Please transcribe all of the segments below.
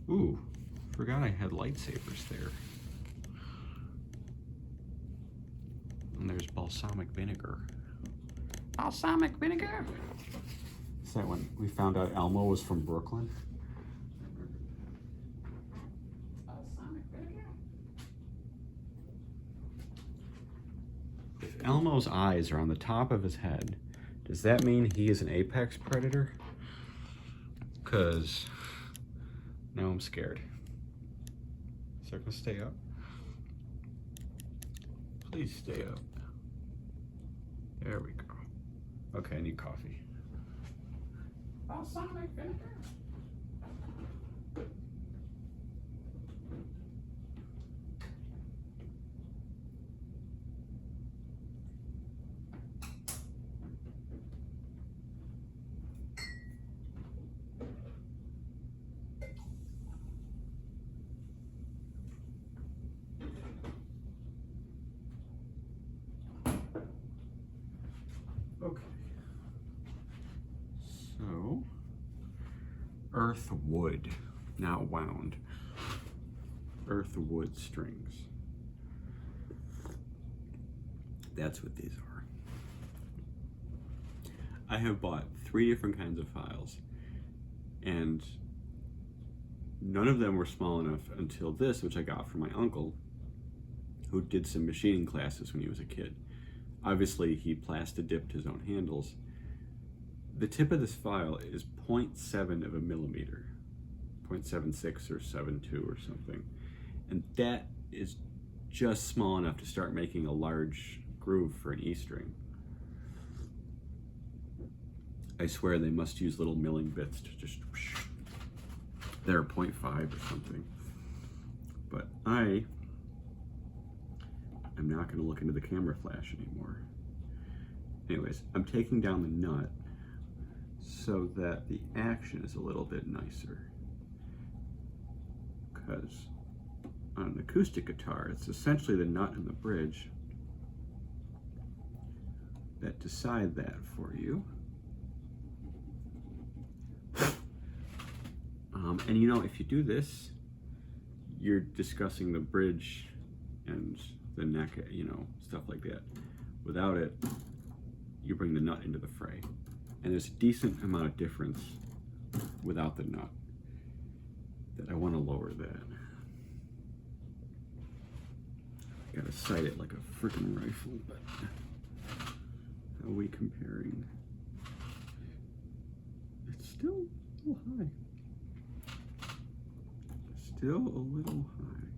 Ooh, forgot I had lightsabers there. And there's balsamic vinegar. Balsamic vinegar! Is that when we found out Elmo was from Brooklyn? Balsamic vinegar. If Elmo's eyes are on the top of his head, does that mean he is an apex predator? Because now I'm scared. Is that gonna stay up? Please stay up. There we go. Okay, I need coffee. Balsamic vinegar. Okay. So, earth wood, now wound. Earth wood strings. That's what these are. I have bought 3 different kinds of files, and none of them were small enough until this, which I got from my uncle, who did some machining classes when he was a kid. Obviously, he plastid-dipped his own handles. The tip of this file is 0.7 of a millimeter, 0.76 or 72 or something. And that is just small enough to start making a large groove for an E string. I swear they must use little milling bits to just, they're 0.5 or something. But I'm not gonna look into the camera flash anymore. Anyways, I'm taking down the nut so that the action is a little bit nicer. Because on an acoustic guitar, it's essentially the nut and the bridge that decide that for you. And you know, if you do this, you're discussing the bridge and the neck, you know, stuff like that. Without it, you bring the nut into the fray. And there's a decent amount of difference without the nut that I want to lower that. I gotta sight it like a freaking rifle, but how are we comparing? It's still a little high. Still a little high.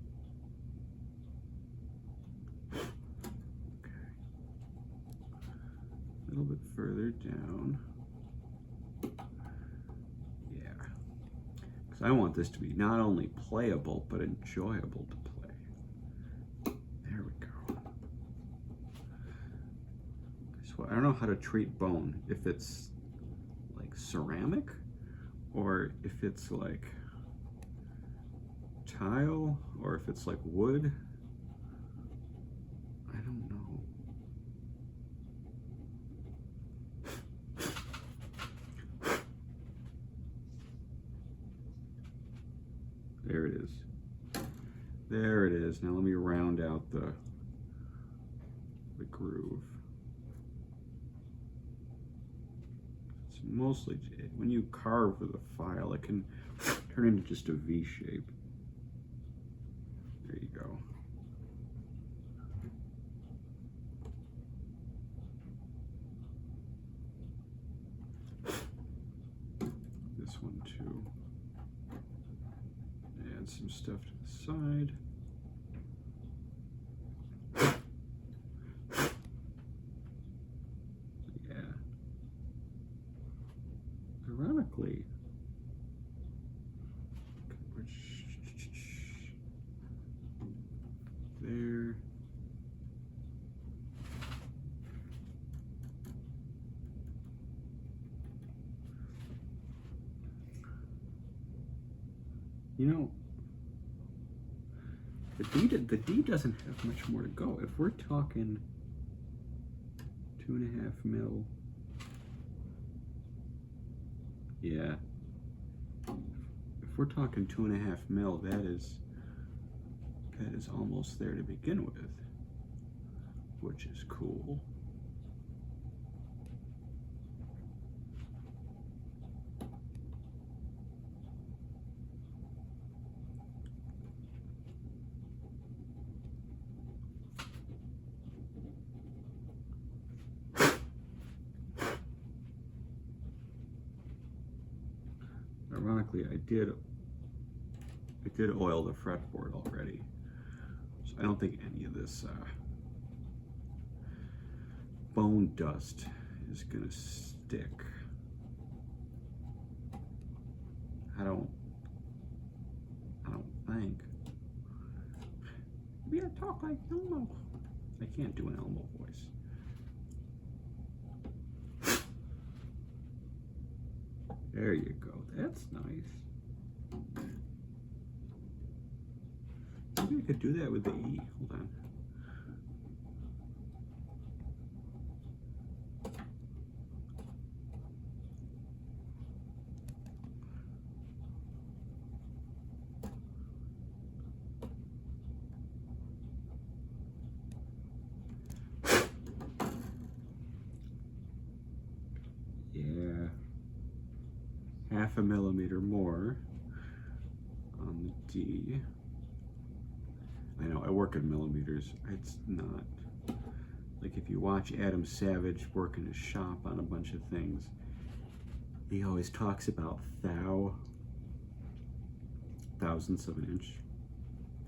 Okay. A little bit further down. Yeah. Because I want this to be not only playable, but enjoyable to play. There we go. So I don't know how to treat bone. If it's like ceramic, or if it's like tile, or if it's like wood. I don't know. There it is. There it is. Now let me round out the groove. It's mostly, when you carve with a file, it can turn into just a V shape. There you go. This one too. Add some stuff to the side. Yeah. Ironically, there. You know, the D doesn't have much more to go. If we're talking 2.5 mil, yeah. If if we're talking 2.5 mil, that is almost there to begin with, which is cool. Ironically, I did oil the fretboard already, so I don't think any of this bone dust is gonna stick. I don't think. Maybe I talk like Elmo. I can't do an Elmo voice. There you go. That's nice. Maybe I could do that with the E. Hold on. Yeah. 0.5 millimeter more on the D. I know, I work in millimeters. It's not, like if you watch Adam Savage work in his shop on a bunch of things, he always talks about thousandths of an inch,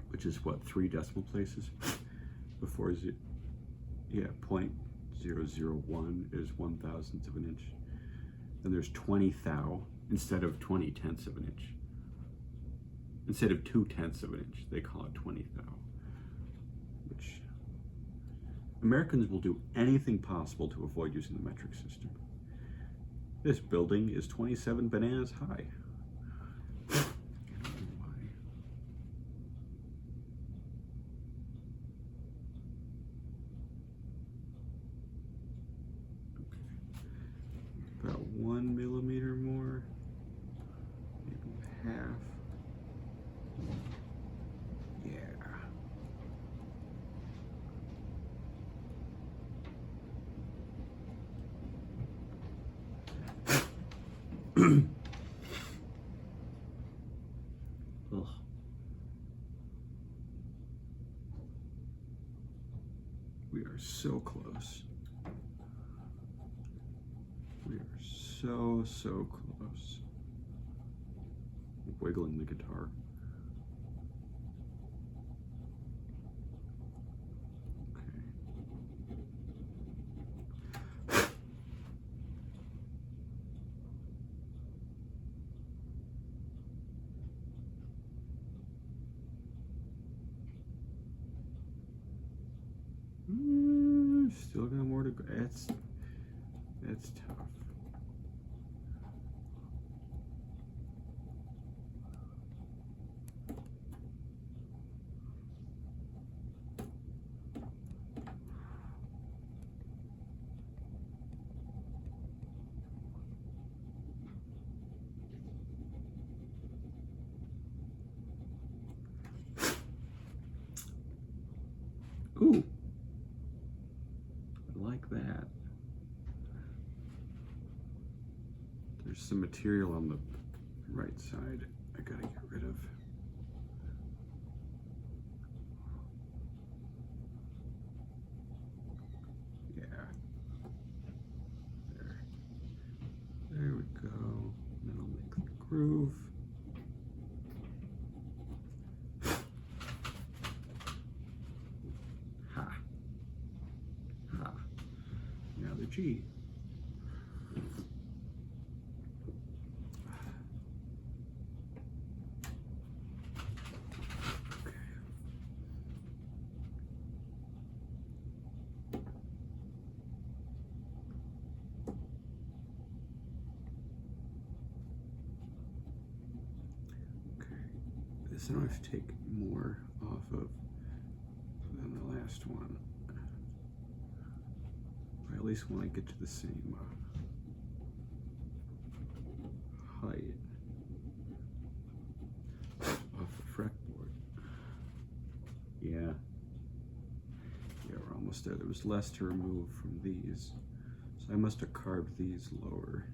which is what, 3 decimal places before it, yeah, 0.001 is 1/1000th of an inch. And there's 20 thou instead of 20/10ths of an inch. Instead of 2/10ths of an inch, they call it 20 thou. Which Americans will do anything possible to avoid using the metric system. This building is 27 bananas high. I don't know why. Okay. About 1 millimeter more. Maybe half. Ugh. We are so close. We are so close. I'm wiggling the guitar. Still got more to go. That's tough. Ooh. Like that. There's some material on the right side I gotta get rid of. Yeah. There we go. Then I'll make the groove. Ha. Ha. Now the G. This I don't have to take more off of than the last one. Or at least when I get to the same height. almost there. There was less to remove from these. So I must have carved these lower.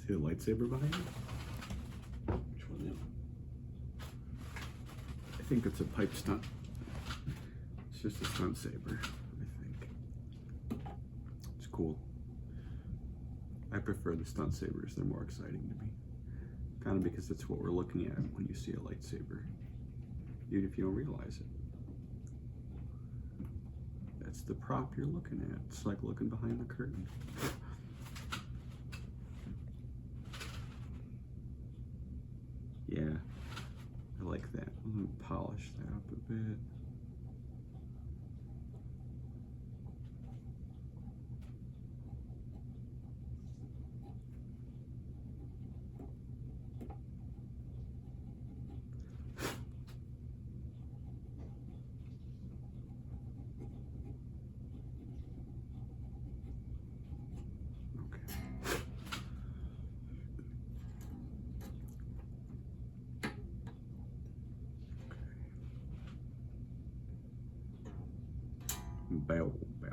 See the lightsaber behind it? Which one now? I think it's a pipe stunt. It's just a stunt saber, I think. It's cool. I prefer the stunt sabers, they're more exciting to me. Kind of because that's what we're looking at when you see a lightsaber, even if you don't realize it. That's the prop you're looking at. It's like looking behind the curtain. Yeah, I like that. I'm gonna polish that up a bit. Bow, bow.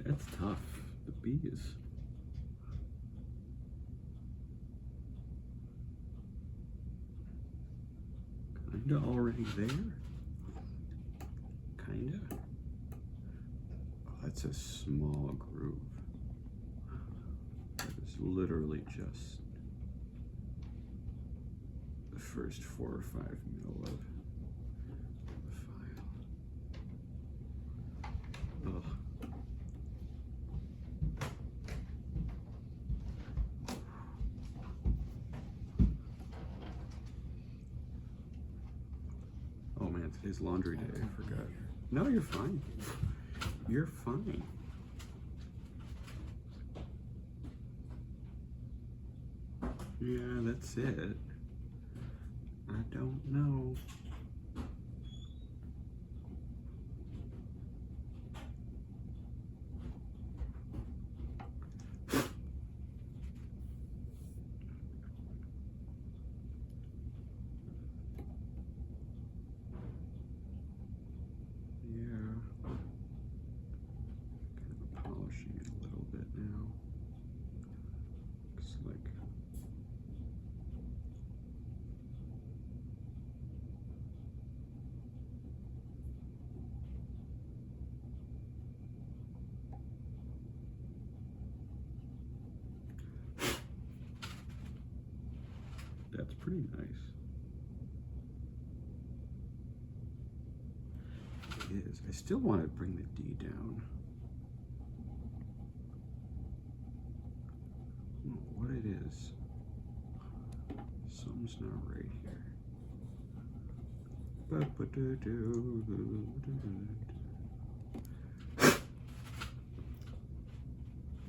That's tough. The bees. Kinda already there? Kinda? Oh, that's a small groove. That is literally just the first 4 or 5 mil of the file. Ugh. Oh man, today's laundry day, I forgot. No, you're fine. You're fine. Yeah, that's it. I don't know. Polishing it a little bit now. Looks like that's pretty nice. It is. I still want to bring the D down. What it is. Something's not right here.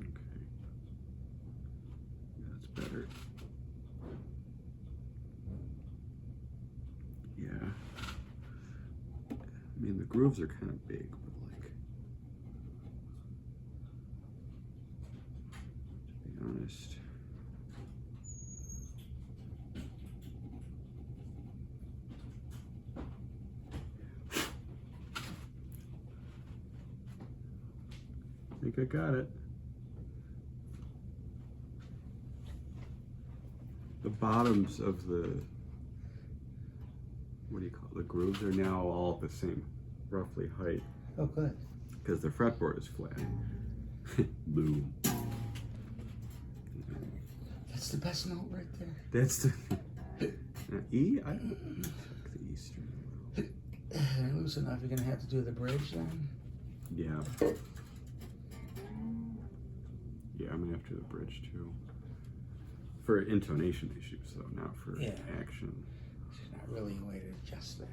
Okay. That's better. Yeah. I mean, the grooves are kind of big, but like, to be honest, I think I got it. The bottoms of the, what do you call it, the grooves are now all the same, roughly height. Oh, good. Because the fretboard is flat. Boom. That's the best note right there. That's the E. I don't check the E string a little. Okay, loose enough. You're gonna have to do the bridge then. Yeah. Yeah, I'm gonna have to do the bridge too. For intonation issues, though, not for action. There's not really a way to adjust that.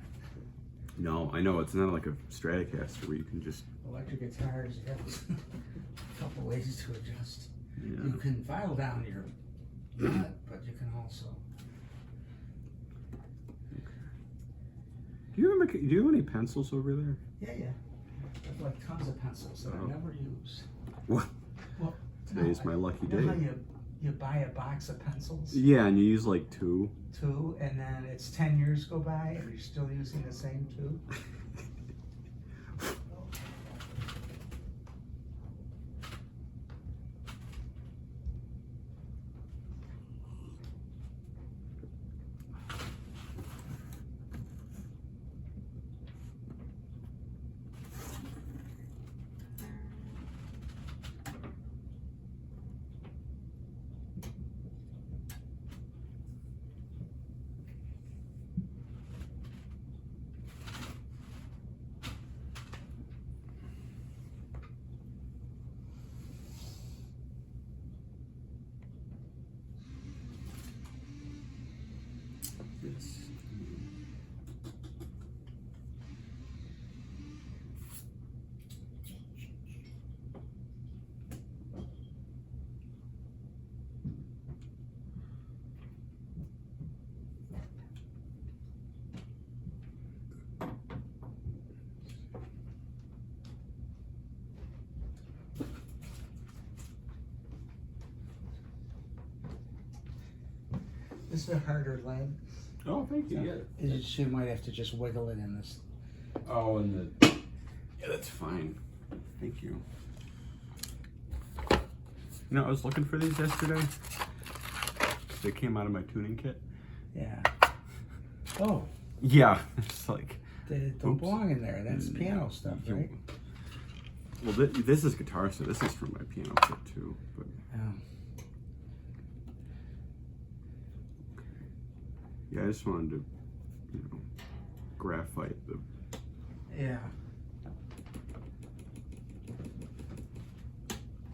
No, I know it's not like a Stratocaster where you can just. Electric guitars, you have a couple ways to adjust. Yeah. You can file down your nut, but you can also. Do you have any pencils over there? Yeah. I've like tons of pencils that I never use. What? Well, Today's my lucky day. You know how you buy a box of pencils? Yeah, and you use like two. Two, and then it's 10 years go by and you're still using the same two? Yes. This is a harder lead. Oh, thank you. Yeah. You might have to just wiggle it in this. Oh, and the. Yeah, that's fine. Thank you. You know, I was looking for these yesterday. They came out of my tuning kit. Yeah. Oh. Yeah, it's like. They don't belong in there. That's piano stuff, right? Well, this is guitar stuff. This is from my piano kit too. But. Yeah, I just wanted to, graphite the. Yeah.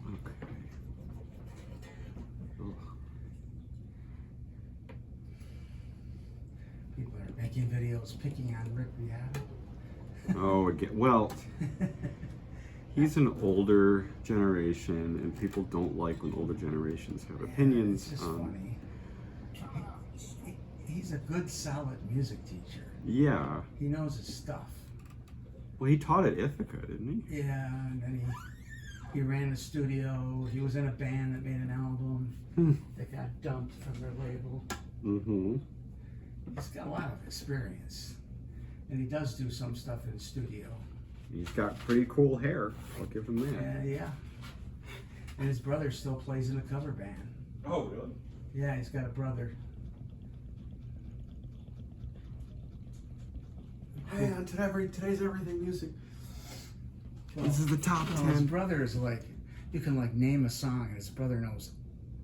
Okay. Ugh. People are making videos picking on Rick Beato. Oh, again. Well, he's an older generation, and people don't like when older generations have opinions. It's just funny. He's a good, solid music teacher. Yeah. He knows his stuff. Well, he taught at Ithaca, didn't he? Yeah, and then he ran a studio. He was in a band that made an album that got dumped from their label. Mm-hmm. He's got a lot of experience. And he does do some stuff in the studio. He's got pretty cool hair. I'll give him that. Yeah. And his brother still plays in a cover band. Oh, really? Yeah, he's got a brother. Hey, on today's Everything Music. This is the top 10. His brother is like, you can like name a song, and his brother knows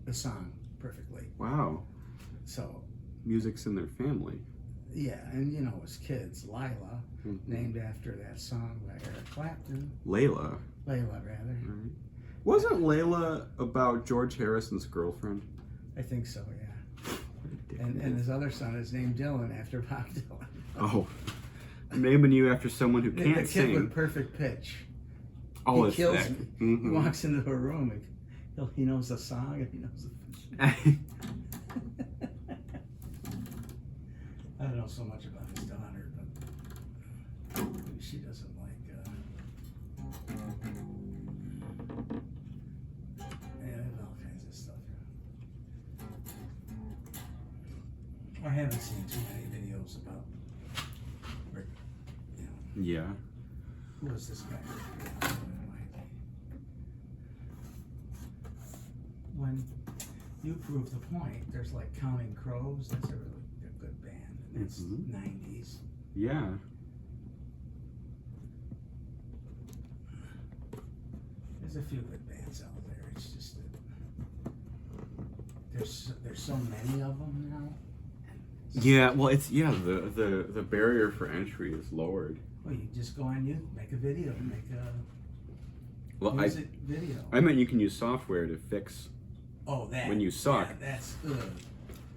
the song perfectly. Wow. So. Music's in their family. Yeah, and his kids, Lila, named after that song by Eric Clapton. Layla, rather. Right. Wasn't Layla about George Harrison's girlfriend? I think so, yeah. And his other son is named Dylan after Bob Dylan. Oh. I'm naming you after someone who can't the kid sing. with perfect pitch. Oh, he it's kills that. me. Mm-hmm. He walks into a room and he knows the song and he knows the pitch. I don't know so much about his daughter, but she doesn't like. All kinds of stuff. I haven't seen too many videos about Rick. Yeah. Who is this guy? When you prove the point, there's like Counting Crows. That's a really good band. And that's 90s. Yeah. There's a few good bands out there. It's just that there's so many of them now. Yeah, well, it's the barrier for entry is lowered. Well, you just go on YouTube, make a video, make a Well, music video. I meant you can use software to fix That. when you suck. Yeah, that's good.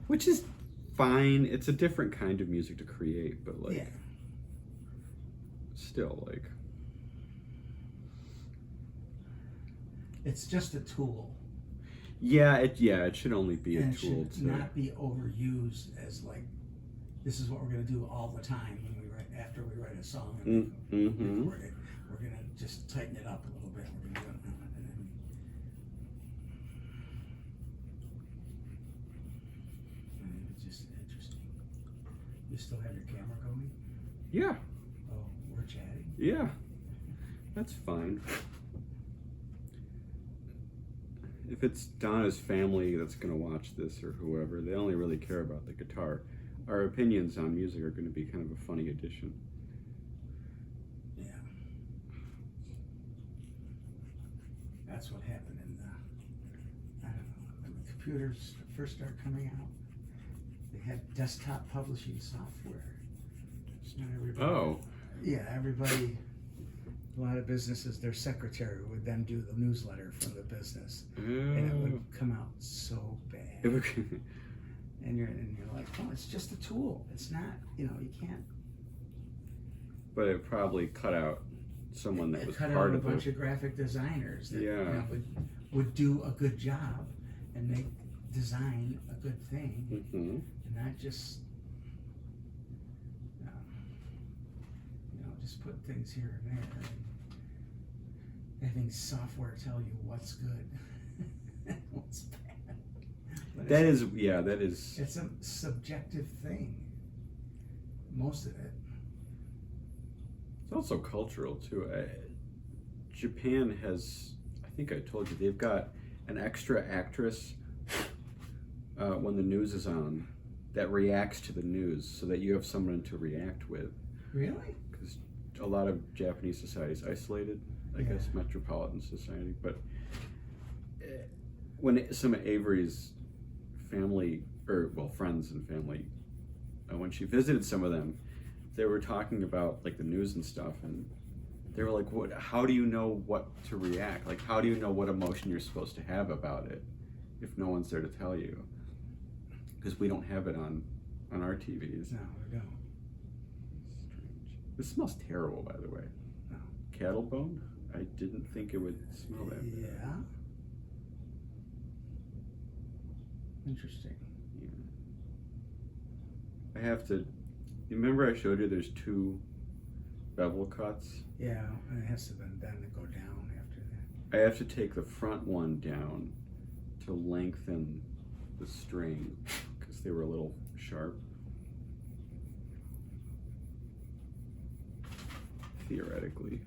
Which is fine. It's a different kind of music to create, but like, Yeah. still like. It's just a tool. Yeah, it should only be And a tool it should not be overused as like, this is what we're gonna do all the time when we write, after we write a song and Mm-hmm. record it. We're gonna just tighten it up a little bit. We're gonna do it. And it's just interesting. You still have your camera going? Yeah, Oh, we're chatting. yeah, that's fine. If it's Donna's family that's gonna watch this or whoever, they only really care about the guitar. Our opinions on music are gonna be kind of a funny addition. Yeah. That's what happened in the, I don't know, when the computers first started coming out. They had desktop publishing software. Not everybody. Oh, Yeah, everybody, a lot of businesses, their secretary would then do the newsletter from the business. And it would come out so bad. And you're like, oh, it's just a tool. It's not, you can't. But it probably cut out someone that It was cut part out a of bunch it. of graphic designers that Yeah. would do a good job and design a good thing, Mm-hmm. and not just just put things here and there, and having software tell you what's good and what's bad. But That is. it's a subjective thing. Most of it. It's also cultural too. Japan has, I think I told you, they've got an extra actress when the news is on that reacts to the news, so that you have someone to react with. Really? Because a lot of Japanese society is isolated, I Yeah. guess, metropolitan society. But when some of Avery's family, friends and family, when she visited some of them, they were talking about like the news and stuff, and they were like, "What? How do you know what to react? Like, how do you know what emotion you're supposed to have about it if no one's there to tell you? Because we don't have it on our TVs." No, we don't. Strange. This smells terrible, by the way. No. Cattle bone? I didn't think it would smell that bad. Yeah. Interesting. Yeah. I have to. You remember I showed you there's 2 bevel cuts? Yeah, and it has to then go down after that. I have to take the front one down to lengthen the string because they were a little sharp. Theoretically.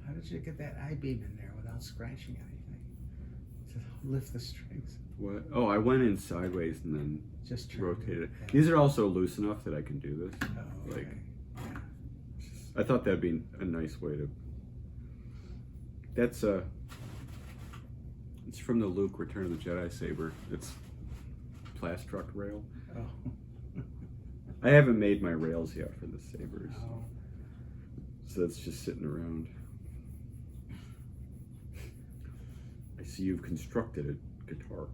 How did you get that I-beam in there without scratching anything? To lift the strings. What? Oh, I went in sideways and then Just turned rotated it. Yeah. These are also loose enough that I can do this. Oh, okay. Like, Yeah. I thought that'd be a nice way to. That's it's from the Luke Return of the Jedi saber. It's plastruck rail. Oh. I haven't made my rails yet for the sabers, Oh. so that's just sitting around. I see you've constructed a guitar.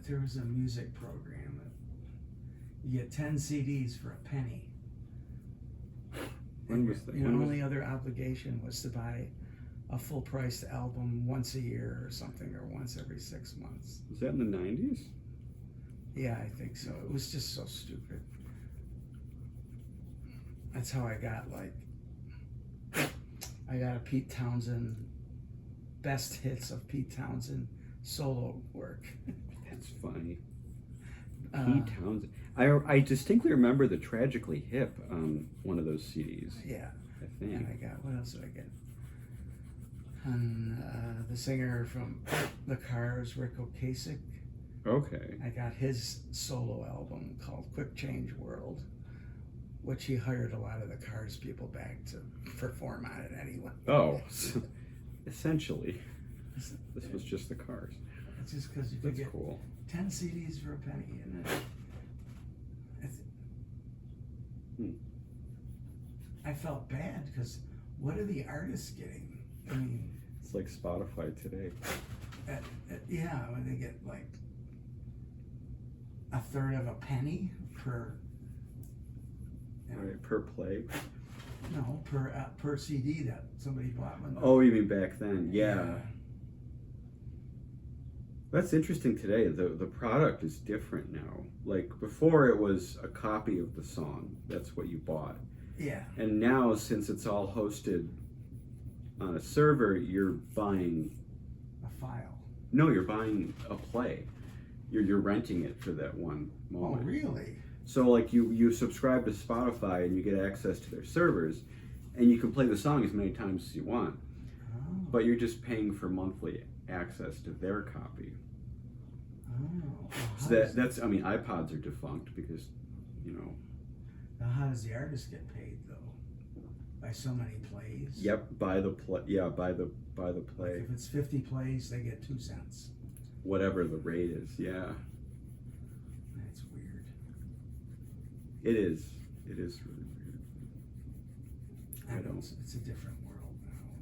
There was a music program that you get 10 CDs for a penny. When was that? Your When was- only other obligation was to buy a full-priced album once a year or something, or once every 6 months. Was that in the 90s? Yeah, I think so. It was just so stupid. That's how I got a Pete Townsend, best hits of Pete Townsend solo work. That's funny. Pete Townsend. I distinctly remember the Tragically Hip on one of those CDs. Yeah. I think. And I got, what else did I get? And the singer from the Cars, Rick Ocasek. Okay. I got his solo album called Quick Change World, which he hired a lot of the Cars people back to perform on it anyway. Oh, so essentially, this was just the Cars. It's just because you could That's get cool. 10 CDs for a penny, and I felt bad because what are the artists getting? I mean, it's like Spotify today. Yeah, when they get like a third of a penny per. Right, per play. No, per CD that somebody bought. Oh, you mean back then? Yeah. That's interesting today. The product is different now. Like before, it was a copy of the song. That's what you bought. Yeah. And now, since it's all hosted on a server, you're buying a file. No, you're buying a play. You're renting it for that one moment. Oh, really? So like you subscribe to Spotify and you get access to their servers, and you can play the song as many times as you want. Oh. But you're just paying for monthly access to their copy. Oh. So that's I mean, iPods are defunct because, you know. Now how does the artist get paid though? By so many plays? Yep, by the play. Yeah, by the play. Like if it's 50 plays, they get 2 cents. Whatever the rate is, yeah. That's weird. It is. It is really weird. I don't. It's a different world now.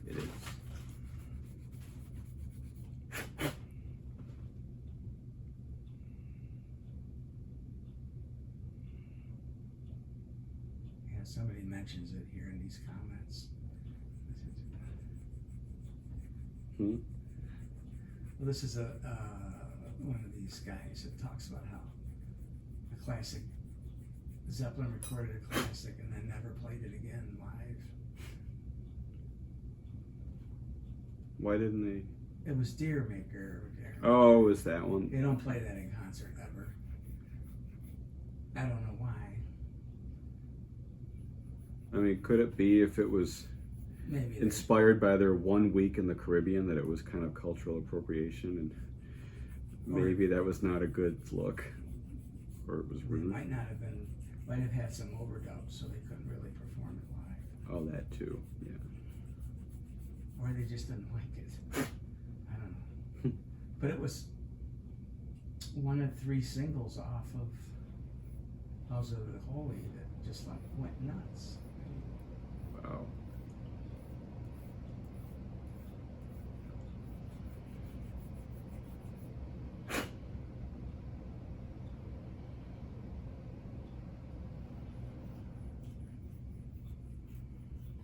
It is. Yeah, somebody mentions it here in these comments. Hmm? Well, this is one of these guys that talks about how a classic, Zeppelin recorded a classic and then never played it again live. Why didn't they? It was Deermaker. Oh, was that one? They don't play that in concert ever. I don't know why. I mean, could it be if it was Maybe inspired by their 1 week in the Caribbean that it was kind of cultural appropriation, and maybe that was not a good look, or it was It rude? might not have been. Might have had some overdubs, so they couldn't really perform it live. Oh, that too. Yeah. Or they just didn't like it. I don't know. But it was one of 3 singles off of House of the Holy that just like went nuts. Wow.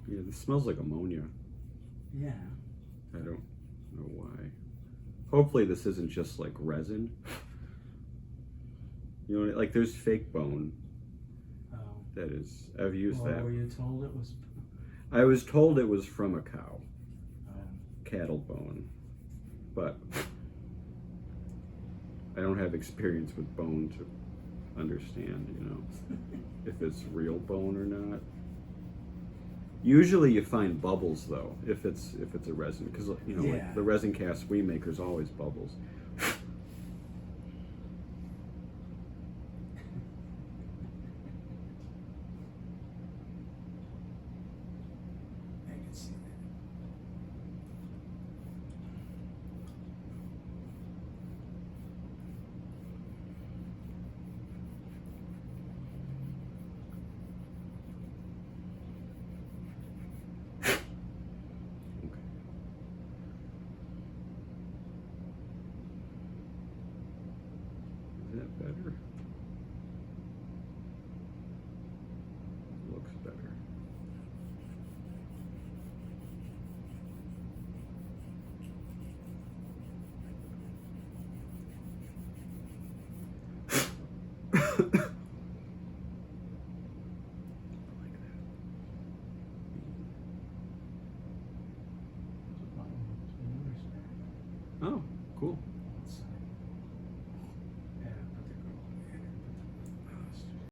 Yeah, this smells like ammonia. Yeah. I don't know why. Hopefully this isn't just like resin. You know, like there's fake bone. Oh. That is, I've used that. Were you told it was? I was told it was from a cow. Oh. Cattle bone. But I don't have experience with bone to understand, you know, if it's real bone or not. Usually you find bubbles though, if it's a resin, because you know, like the resin cast we make, there's always bubbles. I can see that. Is that better? Looks better. Oh, cool.